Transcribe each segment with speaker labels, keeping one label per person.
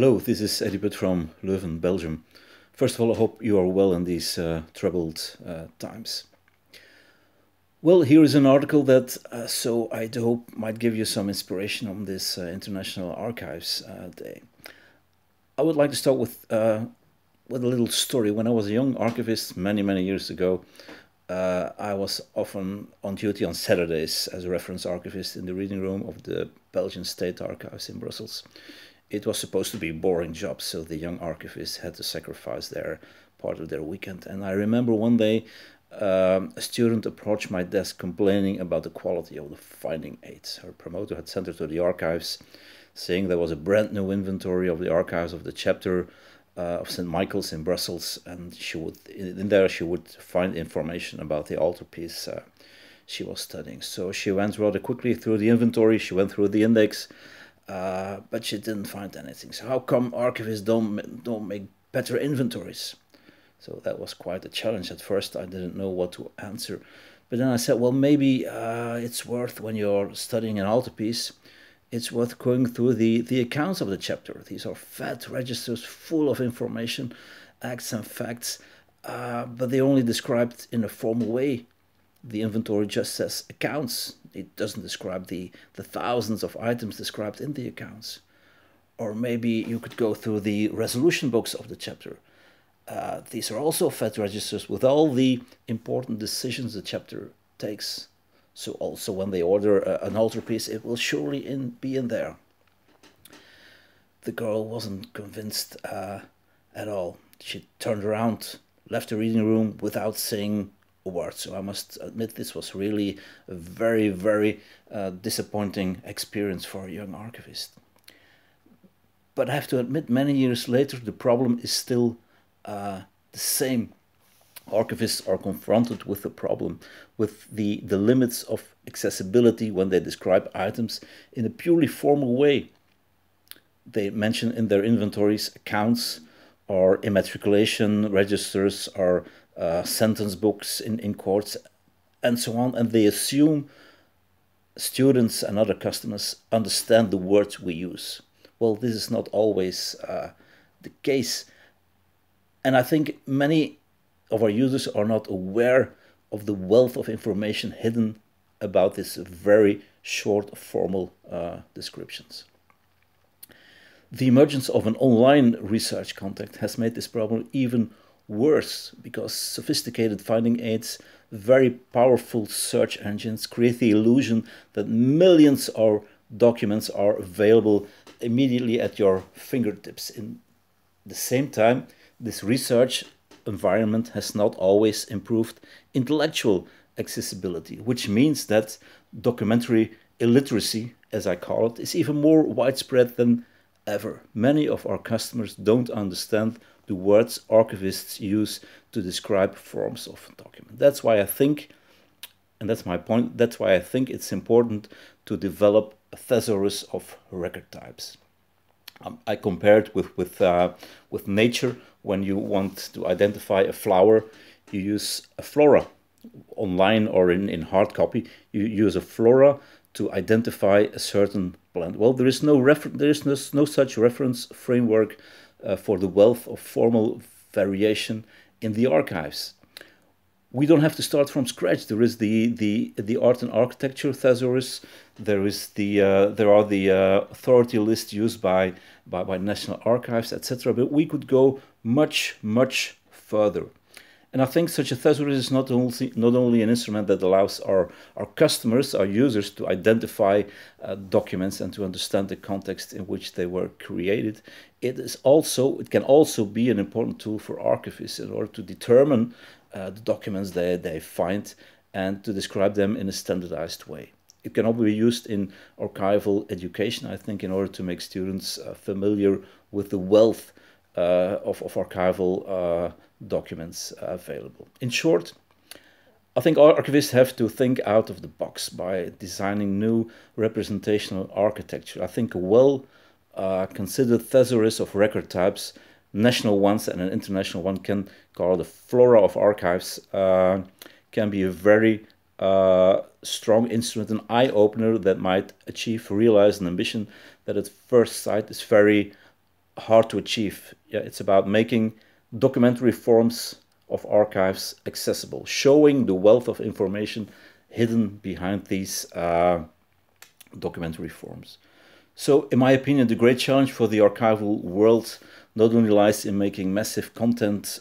Speaker 1: Hello, this is Eddy Put from Leuven, Belgium. First of all, I hope you are well in these troubled times. Well, here is an article that, so I hope, might give you some inspiration on this International Archives Day. I would like to start with a little story. When I was a young archivist many years ago, I was often on duty on Saturdays as a reference archivist in the reading room of the Belgian State Archives in Brussels. It was supposed to be a boring job, so the young archivists had to sacrifice their part of their weekend. And I remember one day a student approached my desk complaining about the quality of the finding aids. Her promoter had sent her to the archives, saying there was a brand new inventory of the archives of the chapter of St. Michael's in Brussels, and in there she would find information about the altarpiece she was studying. So she went rather quickly through the inventory. She went through the index. But she didn't find anything. So how come archivists don't make better inventories? So that was quite a challenge. At first I didn't know what to answer. But then I said, well, maybe it's worth, when you're studying an altarpiece, it's worth going through the accounts of the chapter. These are fat registers full of information, acts and facts, but they're only described in a formal way. The inventory just says accounts. It doesn't describe the thousands of items described in the accounts. Or maybe you could go through the resolution books of the chapter. These are also fat registers with all the important decisions the chapter takes. So also when they order an altarpiece, it will surely be in there. The girl wasn't convinced at all. She turned around, left the reading room without saying a word. So I must admit this was really a very disappointing experience for a young archivist. But I have to admit, many years later, the problem is still the same. Archivists are confronted with the problem, with the limits of accessibility when they describe items in a purely formal way. They mention in their inventories accounts or immatriculation registers or sentence books in courts and so on, and they assume students and other customers understand the words we use. Well, this is not always the case, and I think many of our users are not aware of the wealth of information hidden about these very short formal descriptions. The emergence of an online research content has made this problem even worse, because sophisticated finding aids, very powerful search engines, create the illusion that millions of documents are available immediately at your fingertips. In the same time, this research environment has not always improved intellectual accessibility, which means that documentary illiteracy, as I call it, is even more widespread than ever. Many of our customers don't understand the words archivists use to describe forms of a document. That's why I think, and that's my point, that's why I think it's important to develop a thesaurus of record types. I compare it with nature. When you want to identify a flower, you use a flora. Online or in hard copy, you use a flora to identify a certain plant. Well, there is no such reference framework for the wealth of formal variation in the archives. We don't have to start from scratch. There is the art and architecture thesaurus. There are the authority lists used by national archives, etc. But we could go much further. And I think such a thesaurus is not only an instrument that allows our customers, our users, to identify documents and to understand the context in which they were created. It can also be an important tool for archivists in order to determine the documents they find and to describe them in a standardized way. It can also be used in archival education, I think, in order to make students familiar with the wealth of archival documents available. In short, I think archivists have to think out of the box by designing new representational architecture. I think a well-considered thesaurus of record types, national ones and an international one, can call the flora of archives, can be a very strong instrument, an eye-opener that might realize an ambition that at first sight is very hard to achieve. Yeah, it's about making documentary forms of archives accessible, showing the wealth of information hidden behind these documentary forms. So, in my opinion, the great challenge for the archival world not only lies in making massive content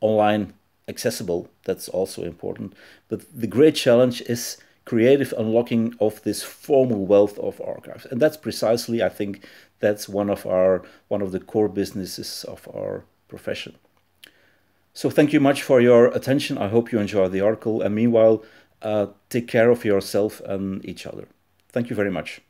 Speaker 1: online accessible, that's also important, but the great challenge is creative unlocking of this formal wealth of archives. And that's precisely, I think, that's one of the core businesses of our profession. So thank you much for your attention. I hope you enjoyed the article, and meanwhile, take care of yourself and each other. Thank you very much.